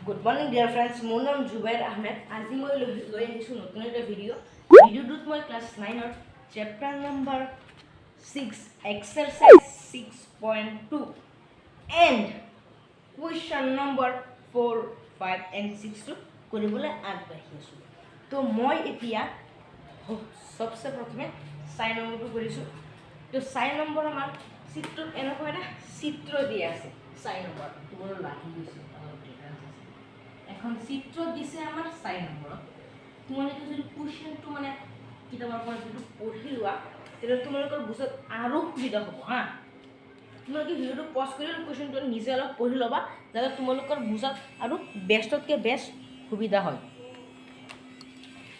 Good morning, dear friends. My name is Zubair Ahmed. As you know, I am video. Video my class 9 or chapter number 6, exercise 6.2, and question number 4, 5, and 6 to কৰিবলৈ আগবাঢ়িছো। তো মই এতিয়া সবচে প্ৰথমে 4 নম্বৰটো কৰিছো। তো 4 নম্বৰ আমাৰ চিত্ৰত এনেকুৱা এটা চিত্ৰ দিয়া আছে। 4 নম্বৰ তোমাৰ লাগি গৈছে এখন চিত্ৰ দিছে আমাৰ 4 নম্বৰত। তোমালোকে যদি কোৱেশ্চনটো মানে কিতাপৰ পৰা যদি পঢ়ি লোৱা তেতিয়াহ'লে তোমালোকৰ বুজাত আৰু সুবিধা হ'ব হা। তোমালোকে ভিডিওটো পজ কৰি কোৱেশ্চনটো নিজে অলপ পঢ়ি ল'বা যাতে তোমালোকৰ বুজাত আৰু বেষ্টতকৈ বেষ্ট সুবিধা হয়।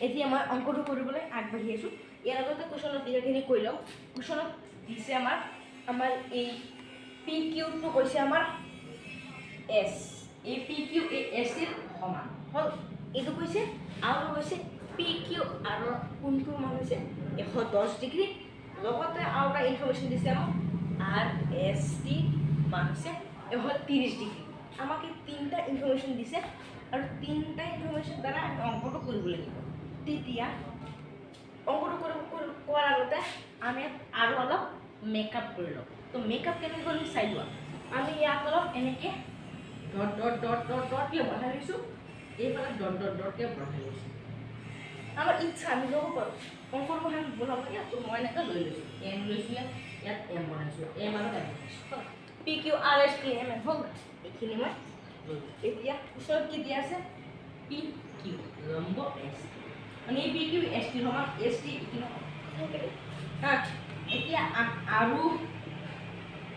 এতিয়া মই অংকটো কৰিবলৈ আগবাঢ়ি আছোঁ। ইয়াৰ আগতে কুৱেশ্যনত দিয়াখিনি কৈ লওঁ। কুৱেশ্যনত দিছে আমাৰ এই পি কিউটো কৈছে আমাৰ এছ, এই পি কিউ এই এছ ৰ সমান হ'ল। এইটো কৈছে আৰু কৈছে পি কিউ আৰু কোনটো মান হৈছে 110 ডিগ্ৰী। লগতে আৰু এটা ইনফৰমেশ্যন দিছে আমাক আৰ এস টি মান হৈছে 130 ডিগ্ৰী। আমাক এই তিনিটা ইনফৰমেশ্যন দিছে আৰু তিনিটা ইনফৰমেশ্যন দ্বাৰা আমি অংকটো কৰিব লাগিব। তেতিয়া অংকটো কৰাৰ আগতে আমি আৰু অলপ মেকআপ কৰি লওঁ। তো মেকআপ কেনেকৈ কৰিম চাই লোৱা। আমি ইয়াত অলপ এনেকৈ ডট ডট ডট ডট ডটকৈ বঢ়াই লৈছোঁ, এইফালে ডট ডট ডটকৈ বঢ়াই লৈছোঁ। আমাৰ ইচ্ছা আমি ল'ব পাৰোঁ অংকটো বনাব লাগে। তো মই এনেকৈ লৈ লৈছোঁ, এম লৈছোঁ, ইয়াত এম বনাইছোঁ, এম আৰু এম বনাইছোঁ। P Q R S T M N হ'ল। এইখিনি মই এতিয়া ওচৰত কি দিয়া আছে পি কিউ লম্ব এছ টি, মানে এই পি কিউ এছ টি সমান এছ টি হা। এতিয়া আৰু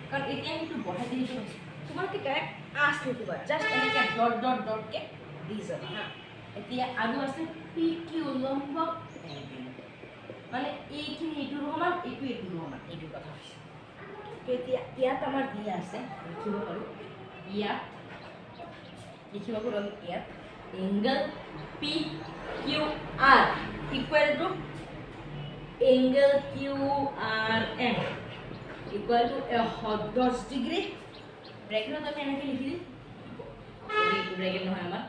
কাৰণ এতিয়া সেইটো বঢ়াই দি দিছোঁ, তোমালোকে ডাইৰেক্ট আঁচ নিদিবা, জাষ্ট এনেকৈ ডট ডট ডটকৈ দি যাবা হা। এতিয়া আৰু আছে পি কিউ লম্ব মানে এইখিনি এইটোৰ সমান, এইটো এইটোৰ সমান, এইটো কথা হৈছে। এতিয়া ইয়াত আমাৰ দিয়া আছে লিখিব পাৰোঁ, ইয়াত লিখিব পাৰোঁ আমি ইয়াত angle P Q R equal to angle Q R M equal to 110 degree. ব্ৰেকেটত আমি এনেকৈ লিখি দিম, এইটো ব্ৰেকেট নহয় আমাৰ,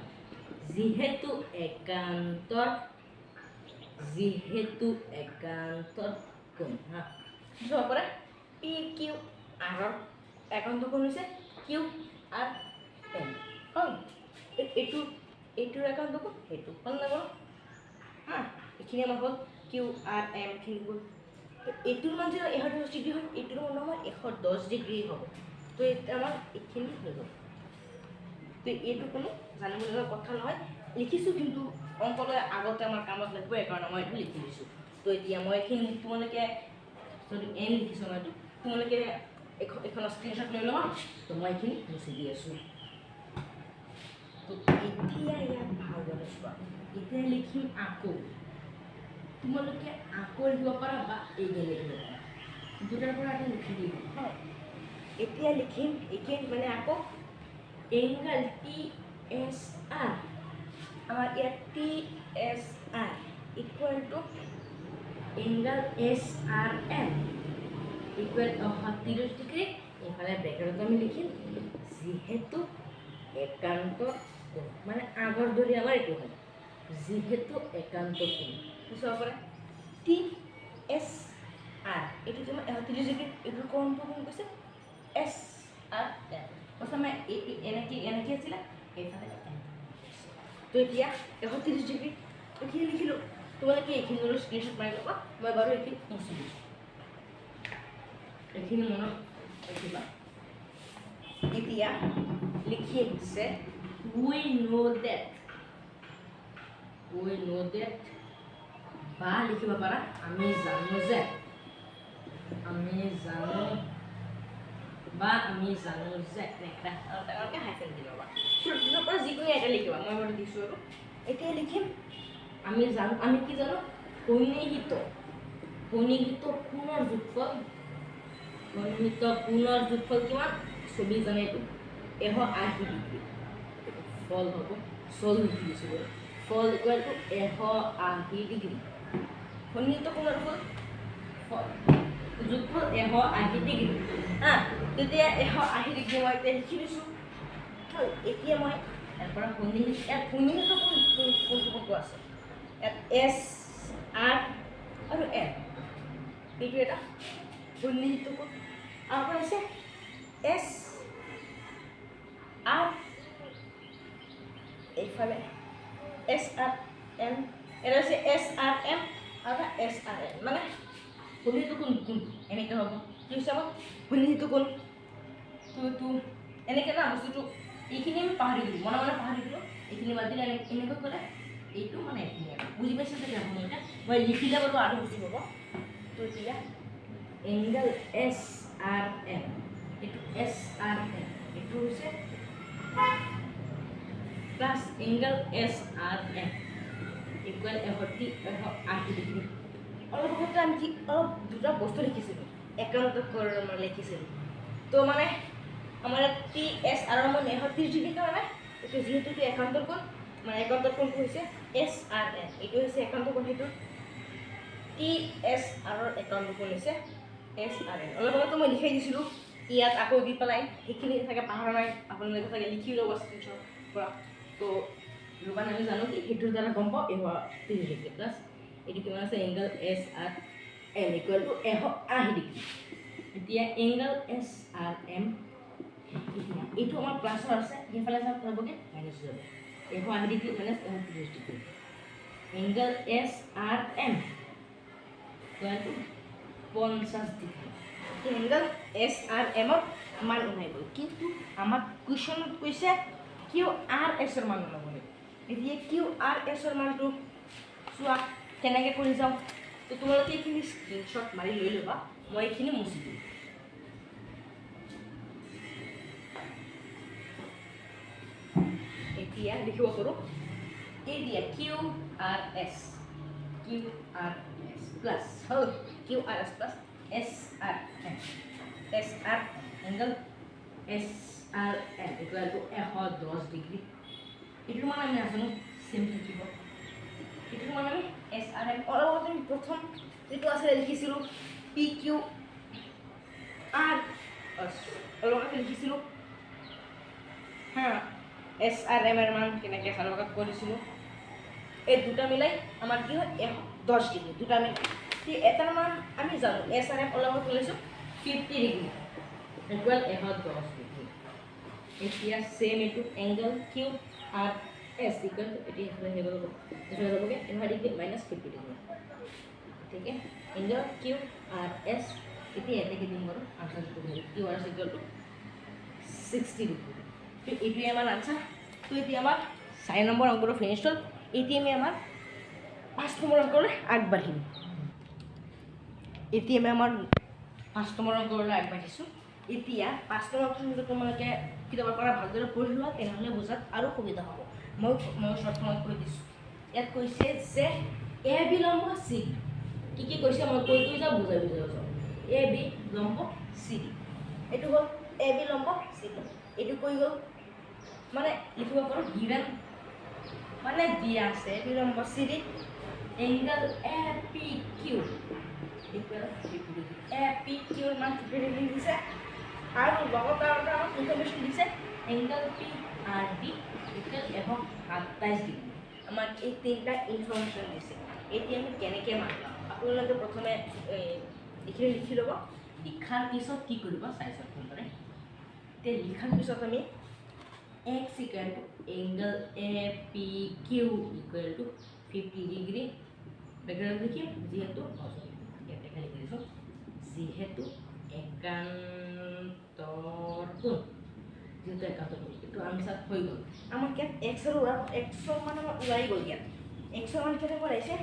যিহেতু একান্তৰ কোণ হা। যোৱাৰ পৰা পি কিউ আৰৰ একান্ত কোণ হৈছে কিউ আৰ এম হ'ল। এইটোৰ একান্ত কোণ সেইটো হ'ল না বাৰু হা। এইখিনি আমাৰ হ'ল কিউ আৰ এম খিনি গ'ল। তো এইটোৰ মান যদি 110 ডিগ্ৰী হয়, এইটোৰ মান আমাৰ 110 ডিগ্ৰী হ'ব। তো এতিয়া আমাৰ এইখিনি হৈ গ'ল। তো এইটো কোনো জানিবলগীয়া কথা নহয়, লিখিছোঁ কিন্তু অংকলৈ আগতে আমাৰ কামত লাগিব, সেইকাৰণে মই এইটো লিখি দিছোঁ। তো এতিয়া মই এইখিনি তোমালোকে যদি এম লিখিছোঁ মই এইটো তোমালোকে এখন স্ক্ৰীনশ্বট লৈ ল'বা। তো মই এইখিনি মুচি দি আছোঁ। তো এতিয়া ইয়াত ভালদৰে চোৱা, এতিয়া লিখিম আকৌ। তোমালোকে আকৌ লিখিব পাৰা বা এইকে লিখিব পাৰা, দুটাৰ পৰা এটা লিখি দিম হয়। এতিয়া লিখিম এইখিনি মানে আকৌ এংগল টি এছ আৰ, আমাৰ ইয়াত T S R equal to angle S R M equal 130 degree. এইফালে ব্ৰেকেটত আমি লিখিম যিহেতু একান্ত কোণ, মানে আগৰ দৰে আমাৰ এইটো হয়, যিহেতু একান্ত কোণ চাব পাৰে টি এছ আৰ এইটো তোমাৰ 130 ডিগ্ৰী। এইটোৰ কোণটো কোন কৈছে এছ আৰ এম। প্ৰথমে এইটো এনেকৈ আছিলে, এইফালে তো এতিয়া 130 ডিগ্ৰী এইখিনি লিখিলোঁ। তোমালোকে এইখিনি স্ক্ৰীনশ্বট মাৰি ল'বা, মই বাৰু এইখিনি মুচি দিছোঁ। এইখিনি মনত ৰাখিবা। এতিয়া লিখিম যে উই নো ডেট বা লিখিব পাৰা আমি জানো যে, এনেকৈ হাইফেন দি ল'বা। তাৰ পৰা যিকোনো এটা লিখিবা, মই বাৰু দিছোঁ আৰু। এতিয়া লিখিম আমি জানো, আমি কি জানো সন্নিহিত কোণৰ যোগফল কিমান ছবি জানে এইটো 180 ডিগ্ৰী। ফল হ'ব চল লিখি দিছোঁ, ফল ইকুৱেল টু 180 ডিগ্ৰী। সন্নিহিত কোণৰ যোগফল 180 ডিগ্ৰী হা। তেতিয়া 180 ডিগ্ৰী মই এতিয়া লিখি দিছোঁ। এতিয়া মই পৰা সন্নিহিত কোনটো আছে ইয়াত এছ আৰ আৰু এন এইটো এটা সন্নিহিত কোণ আৰু আছে এছ আৰ এইফালে এছ আৰ এন এটা আছে এছ আৰ এম আৰু এছ আৰ এন মানে সন্নিহিত কোণ কোনটো এনেকৈ হ'ব কি হিচাপত সন্নিহিত কোণ তো এনেকৈ না বস্তুটো এইখিনি আমি পাহৰি দিলোঁ মনে মনে পাহৰি দিলোঁ এইখিনি বাদ দিলে এনেকৈ ক'লে এইটো মানে এইখিনি বুজি পাইছে চাগে আপোনালোকে মই লিখিলে বাৰু আৰু বুজি পাব তো এতিয়া এংগল এছ আৰ এম এইটো এছ আৰ এম এইটো হৈছে plus angle S R M equal 180 degree অলপ আগতে আমি কি অলপ দুটা বস্তু লিখিছিলোঁ একান্ত কোণ লিখিছিলোঁ তো মানে আমাৰ টি এছ আৰু মই 180 ডিগ্ৰী কাৰণে এইটো যিহেতু একান্তৰ কোণ মানে একান্তৰ কোণটো হৈছে এছ আৰ এন এইটো হৈছে একান্তৰ কোণ সেইটো টি এছ আৰৰ একান্তৰ কোণ হৈছে এছ আৰ এন অলপ আগতে মই লিখাই দিছিলোঁ ইয়াত আকৌ দি পেলাই সেইখিনি চাগে পাহৰা নাই আপোনালোকে চাগে লিখি ল'ব স্ক্ৰীনশ্বট পৰা তো ৰূপান আমি জানো কি সেইটোৰ দ্বাৰা গম পাওঁ 30 ডিগ্ৰী প্লাছ এইটো কিমান আছে angle S R M equal to 180 degree এতিয়া এংগল এছ আৰ এম এইটো আমাৰ প্লাছৰ আছে সেইফালে যাবগৈ মাইনাছ যাব 180 degree minus 130 degree angle S R M equal to 50 degree angle S R এমৰ মান ওলাই গ'ল কিন্তু আমাক কুৱেশ্যনত কৈছে কিউ আৰ এছৰ মান ওলাবলৈ এতিয়া কিউ আৰ এছৰ মানটো চোৱা কেনেকৈ কৰি যাওঁ তো তোমালোকে এইখিনি স্ক্ৰীনশ্বট মাৰি লৈ ল'বা মই এইখিনি মুচি দিম এতিয়া লিখিব পাৰোঁ এতিয়া কিউ আৰ এছ প্লাছ হ'ল Q R S plus S R angle S R N equal to 110 degree এইটো মানে আমি নাজানো চেম থাকিব এইটো মানে আমি এছ আৰ এম অলপ আমি প্ৰথম যিটো আছিলে লিখিছিলোঁ পি কিউ আৰ অলপ আমি লিখিছিলোঁ হা এছ আৰ এমৰ মান কেনেকৈ চালকাত কৰিছিলোঁ এই দুটা মিলাই আমাৰ কি হয় 110 ডিগ্ৰী দুটা মিলাই এটাৰ মান আমি জানো এছ আৰ এম অলপ কৰিছোঁ 50 ডিগ্ৰী ইকুৱেল 110 ডিগ্ৰী এতিয়া চেম এইটো angle Q R S equal এতিয়া হৈ গ'ল এইফালে যাবগৈ 180 ডিগ্ৰী মাইনাছ 50 ডিগ্ৰী ঠিক আছে এংগল কিউ আৰ এছ এতিয়া এনেকৈ দিম বাৰু আনচাৰটো Q R S equal to 60 degree তো এইটোৱে আমাৰ আনচাৰ তো এতিয়া আমাৰ 4 নম্বৰ অংকটো ফিনিছ হ'ল এতিয়া আমি আমাৰ 5 নম্বৰ অংকলৈ আগবাঢ়িম এতিয়া আমি আমাৰ 5 নম্বৰ অংকলৈ আগবাঢ়িছোঁ এতিয়া 5 নম্বৰ অংকটো যদি তোমালোকে কিতাপৰ পৰা ভালদৰে পঢ়ি লোৱা তেনেহ'লে বুজাত আৰু সুবিধা হ'ব মই শ্বৰ্টখনত কৈ দিছোঁ ইয়াত কৈছে যে এ বি লম্ব চি কি কৈছে মই কৈ যাওঁ বুজাই যাওঁ এ বি লম্ব চি ডি এইটো হ'ল এ বি লম্ব চি ডি এইটো কৈ গ'ল মানে লিখিব পাৰোঁ গিভেন মানে দিয়া আছে এ বি লম্ব C D angle A P Q equal 50 degree A P কিউৰ মান 50 ডিগ্ৰী দিছে আৰু লগতে আমাক ইনফৰমেশ্যন দিছে angle P R D equal 127 degree আমাক এই তিনিটা ইনফৰমেশ্যন দিছে এতিয়া আমি কেনেকৈ মান পাম আপোনালোকে প্ৰথমে এইখিনি লিখি ল'ব লিখাৰ পিছত কি কৰিব চাইছোঁ আপোনালোকে এতিয়া লিখাৰ পিছত আমি x equal to angle A P Q equal to 50 degree ব্ৰেকেটত লিখিম যিহেতু ইয়াতে লিখি দিছোঁ যিহেতু একান্তৰ কোণ যিহেতু একান্তৰ কোণ এইটো আনচাৰ হৈ গ'ল আমাক ইয়াত এক্সৰ মান আমাৰ ওলাই গ'ল ইয়াত এক্সৰ মান কেনেকৈ আহিছে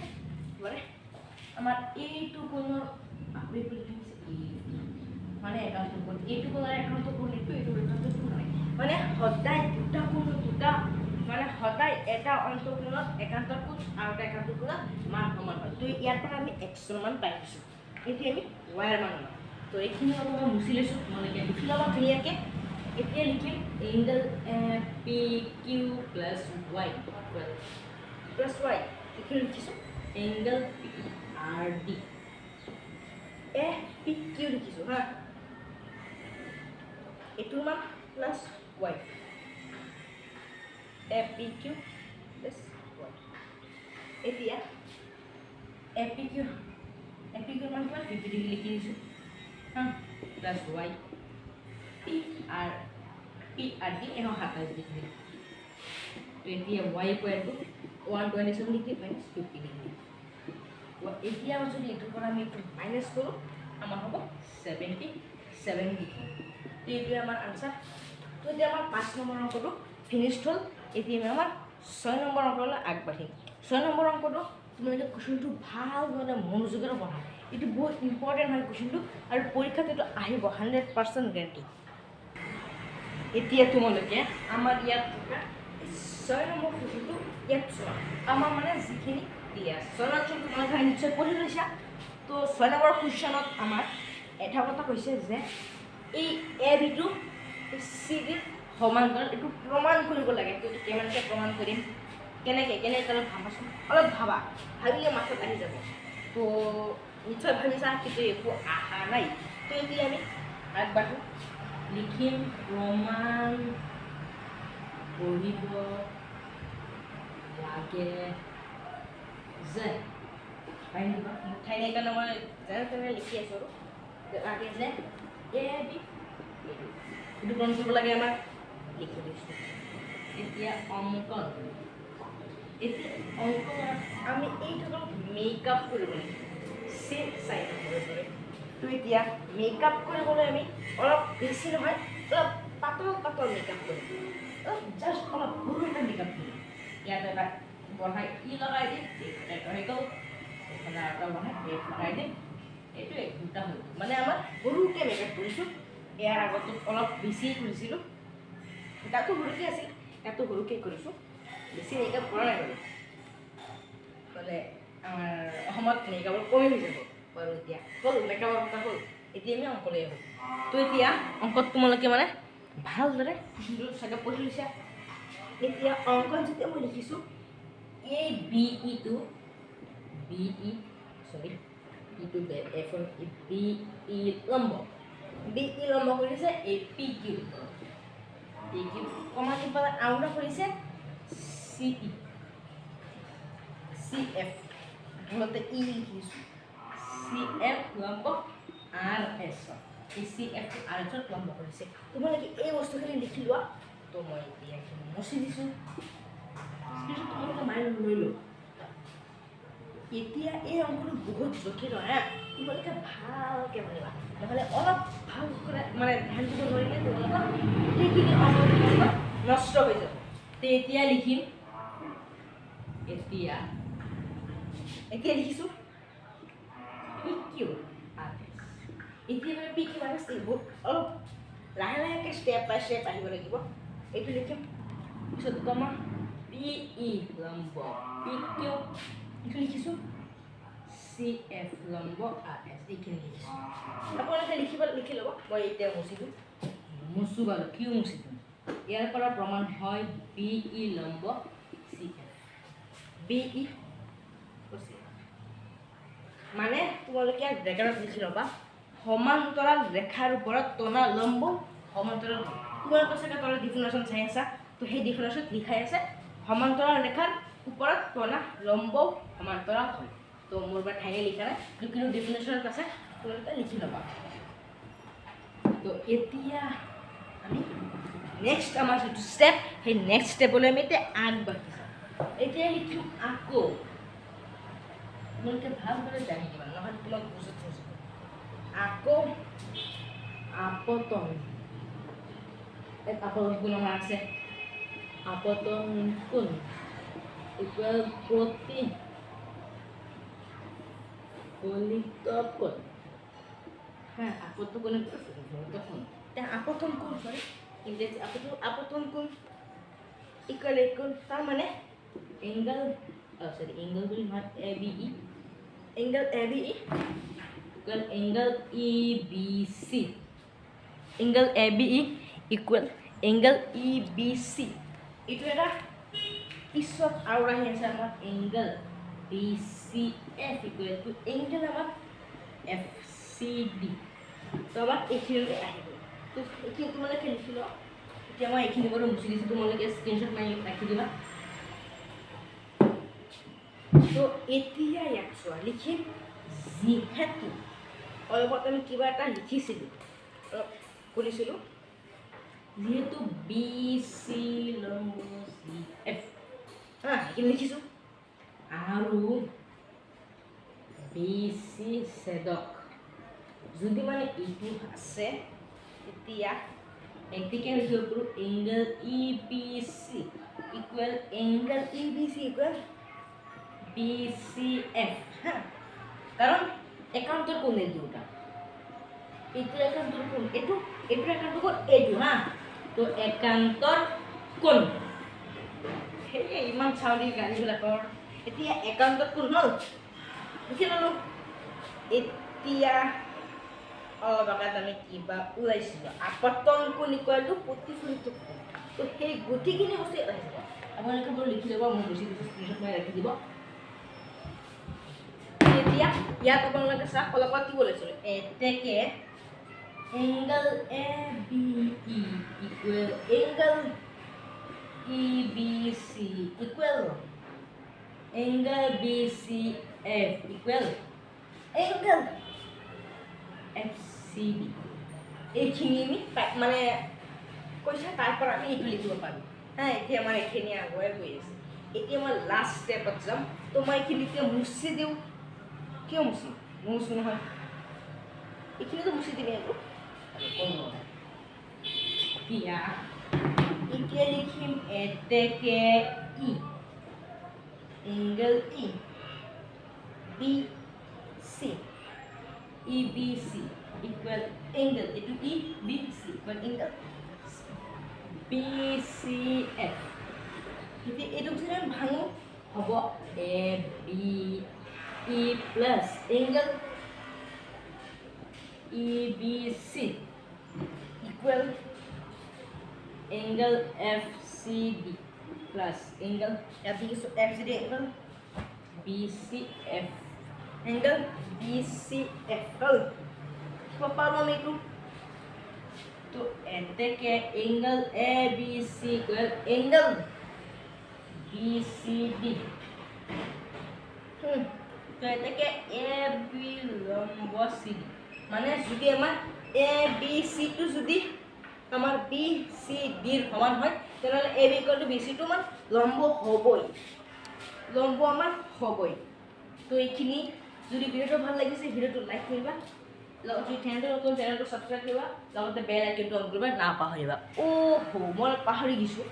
মানে আমাৰ এইটো কোণৰ মানে একান্তৰ কোণ এইটো কোণৰ একান্তৰ কোণ এইটো একান্তৰ কোণ মানে সদায় দুটা কোণ দুটা মানে সদায় এটা অন্তঃকোণত একান্তৰ কোণ আৰু এটা একান্তৰ কোণত মান সমান হয় তো ইয়াৰ পৰা আমি এক্সৰ মান পাই দিছোঁ এতিয়া আমি ৱাইৰ মান ল'ম তো এইখিনি অলপ মই মুচি লৈছোঁ তোমালোকে লিখি ল'বা ধুনীয়াকৈ এতিয়া লিখিম angle P Q plus Y এইখিনি লিখিছোঁ angle P R D A P Q লিখিছোঁ হা এইটোৰ মান plus Y APQ plus y এতিয়া APQ মান কিমান 50 ডিগ্ৰী লিখি দিছোঁ হা প্লাছ y PR দি 127 ডিগ্ৰী তো এতিয়া y equal to 127 degree minus 50 degree এতিয়া যদি এইটোৰ পৰা আমি এইটো মাইনাছ কৰোঁ আমাৰ হ'ব 77 ডিগ্ৰী তো এইটোৱে আমাৰ আনচাৰ তো এতিয়া আমাৰ 5 নম্বৰ অংকটো ফিনিশ্ড হ'ল এতিয়া আমি আমাৰ 6 নম্বৰ অংকলৈ আগবাঢ়িম 6 নম্বৰ অংকটো তোমালোকে কুৱেশ্যনটো ভালদৰে মনোযোগেৰে পঢ়া এইটো বহুত ইম্পৰ্টেণ্ট হয় কুৱেশ্যনটো আৰু পৰীক্ষাত এইটো আহিব 100% গেৰাণ্টি এতিয়া তোমালোকে আমাৰ ইয়াত থকা 6 নম্বৰ কুৱেশ্যনটো ইয়াত চোৱা আমাৰ মানে যিখিনি দিয়া 6 নম্বৰ তোমালোকে নিশ্চয় পঢ়ি লৈছা তো 6 নম্বৰ কুৱেশ্যনত আমাৰ এটা কথা কৈছে যে এই এ বিটো চি ডিৰ সমান্তৰাল এইটো প্ৰমাণ কৰিব লাগে তো কেনেকৈ প্ৰমাণ কৰিম কেনেকৈ ভাবাচোন অলপ ভাবা ভাবিলে মাথাত আহি যাব তো নিশ্চয় ভাবিছা কিন্তু একো আহা নাই তো এতিয়া আমি আগবাঢ়োঁ লিখিম প্ৰমাণ কৰিব লাগে যে ঠাই নাই কাৰণে মই যেনে তেনে লিখি আছোঁ আৰু লাগে যে এ বি এইটো প্ৰমাণ কৰিব লাগে আমাৰ লিখি দিছোঁ এতিয়া অংকন আমি এইটো মেকআপ কৰিব লাগিব চেম চাইড কৰিবলৈ তো এতিয়া মেকআপ কৰিবলৈ আমি অলপ বেছি নহয় অলপ পাতল মেকআপ কৰিম অলপ জাষ্ট অলপ সৰু এটা মেকআপ কৰিম ইয়াত এটা বঢ়াই লগাই দিম এইফালে হৈ গ'ল এইফালে এটা বঢ়াই লগাই দিম এইটো দুটা হৈ গ'ল মানে আমাৰ সৰুকৈ মেকআপ কৰিছোঁ ইয়াৰ আগতো অলপ বেছিয়ে কৰিছিলোঁ তাতো সৰুকৈ আছিল ইয়াতো সৰুকৈ কৰিছোঁ বেছি মেকআপ কৰা নাই মানে আমাৰ অসমত মেকআপৰ কমি হৈ যাব বাৰু এতিয়া হ'ল মেকআপৰ কথা হ'ল এতিয়া আমি অংকলৈ আহোঁ তো এতিয়া অংকত তোমালোকে মানে ভালদৰে চাগে পঢ়ি লৈছা এতিয়া অংকত যেতিয়া মই লিখিছোঁ এই বি ইটো লম্ব কৰিছে এই পি কিউ কমা দি পেলাই আউটা কৰিছে CF ভুলতে ই লিখিছোঁ CF লম্ব RS এই CF RS লম্ব কৰিছে তোমালোকে এই বস্তুখিনি লিখি লোৱা তো মই এতিয়া মচি দিছোঁ তোমালোকে মাইণ্ড লৈ লওঁ এতিয়া এই অংকটো বহুত জটিল হয় হা তোমালোকে ভালকৈ মানিবা নহ'লে অলপ ভাল কৰে মানে ধ্যান দিব নোৱাৰিলে তোমালোকৰ সেইখিনি অংক নষ্ট হৈ যাব তো এতিয়া লিখিম এতিয়া লিখিছোঁ PQ এতিয়া মানে PQ বহুত অলপ লাহে ষ্টেপ বাই ষ্টেপ আহিব লাগিব এইটো লিখিম পিছত তোমাৰ PE লম্ব PQ এইটো লিখিছোঁ CF লম্ব RS এইখিনি লিখিছোঁ আপোনালোকে লিখি ল'ব মই এতিয়া মুচি বাৰু কিয় মুচি দিম ইয়াৰ পৰা প্ৰমাণ হয় BE লম্ব CF BE মানে তোমালোকে ব্ৰেকেটত লিখি ল'বা সমান্তৰাল ৰেখাৰ ওপৰত টনা লম্ব সমান্তৰাল তোমালোকে চাগে তলৰ ডিফিনেশ্যন চাই আছা তো সেই ডিফিনেশ্যন লিখাই আছে সমান্তৰাল ৰেখাৰ ওপৰত টনা লম্ব সমান্তৰাল হয় তো মোৰ বা ঠাইয়ে লিখা নাই কিন্তু ডিফিনেশ্যনত আছে তোমালোকে লিখি ল'বা তো এতিয়া আমি নেক্সট আমাৰ যিটো ষ্টেপ সেই নেক্সট ষ্টেপলৈ আমি এতিয়া আগবাঢ়ি যাওঁ এতিয়া লিখিম আকৌ তোমালোকে ভালদৰে জানি দিবা নহ'লে তোমাক বুজত বুজিব আকৌ আপতন আপতন কোণ আমাৰ আছে আপতন কোণ ইকুৱেল প্ৰতি ফলিত কোণ হ্যাঁ আপতন কোণ এতিয়া আপতন কোণ সৰি ইংৰেজি আপতন কোণ ইকুৱেল এই কোণ তাৰ মানে angle angle will not ABE angle ABE equal angle EBC angle ABE equal angle EBC itu ada pisot aura yang sama angle BCF equal to angle apa FCD so apa ini ahli tu itu mana kan dulu এতিয়া মই এইখিনি বাৰু মুছি দিছোঁ, তোমালোকে screenshot মাৰি ৰাখি দিবা। তো এতিয়া ইয়াত চোৱা লিখিম যিহেতু অলপত আমি কিবা এটা লিখিছিলোঁ, অলপ কৰিছিলোঁ, যিহেতু বি চি লম্ব চি এফ সেইখিনি লিখিছোঁ, আৰু বি চি ছেদক যদি মানে এইটো আছে তেতিয়া এটিকে লিখিব পাৰোঁ angle E B C equal angle E B C equal B C F কাৰণ একাউণ্টৰ কোন এই দুটা, এইটো একাউণ্টৰ কোন, এইটো একাউণ্টৰ কোন এইটো তো একাউণ্টৰ কোন সেই ইমান চাউলি গাড়ীবিলাকৰ এতিয়া একাউণ্টৰ কোন হ'ল লিখি ল'লোঁ। এতিয়া অলপ আগত আমি কিবা ওলাইছিলোঁ আপতন কোণ ইকুৱেল টু প্ৰতিফলিত কোণ, তো সেই গোটেইখিনি বস্তু ওলাইছিল। আপোনালোকে বাৰু লিখি ল'ব, মই বেছি স্ক্ৰীনশ্বট মাৰি ৰাখি দিব। এতিয়া ইয়াত আপোনালোকে চাওক অলপত কি ওলাইছিলোঁ এতেকে angle A B E equal angle E B C equal angle B C F equal angle F C D. এইখিনি আমি মানে কৈছে তাৰ পৰা আমি এইটো লিখিব পাৰোঁ এতিয়া আমাৰ এইখিনি আগুৱাই গৈ আছে। এতিয়া মই লাষ্ট ষ্টেপত যাম, তো মই এইখিনিতে মুচি দিওঁ। কিয় মুচিম, মুচো নহয়, এইখিনিতো মুচি দিলে আকৌ এতিয়া লিখিম এতেকে E angle E B C E B C equal angle এইটো E B C equal angle B C F. এতিয়া এইটো যদি আমি ভাঙো হ'ব A B E plus angle E B C equal angle F C D plus angle ইয়াত দেখিছোঁ F C D angle B C F angle B C F হ'ল পালোঁ আমি এইটো। তো এতেকে angle A B C equal angle B C D. তো এতেকে এ বি লম্ব চি ডি মানে যদি আমাৰ এ বি চিটো যদি আমাৰ বি চি ডিৰ সমান হয় তেনেহ'লে A B equal to B চিটো আমাৰ লম্ব হ'বই, লম্ব আমাৰ হ'বই। তো এইখিনি যদি ভিডিঅ'টো ভাল লাগিছে ভিডিঅ'টো লাইক কৰিবা, লগতে চেনেলটো ছাবস্ক্ৰাইব কৰিবা, লগতে বেল আইকনটো অন কৰিবা নাপাহৰিবা। মই পাহৰি গৈছোঁ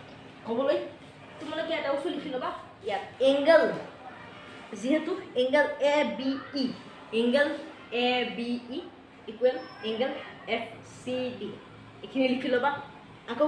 ক'বলৈ, তোমালোকে এটা বস্তু লিখি ল'বা ইয়াত এংগল যিহেতু angle A B E angle A B E equal angle F C D এইখিনি লিখি ল'বা। আকৌ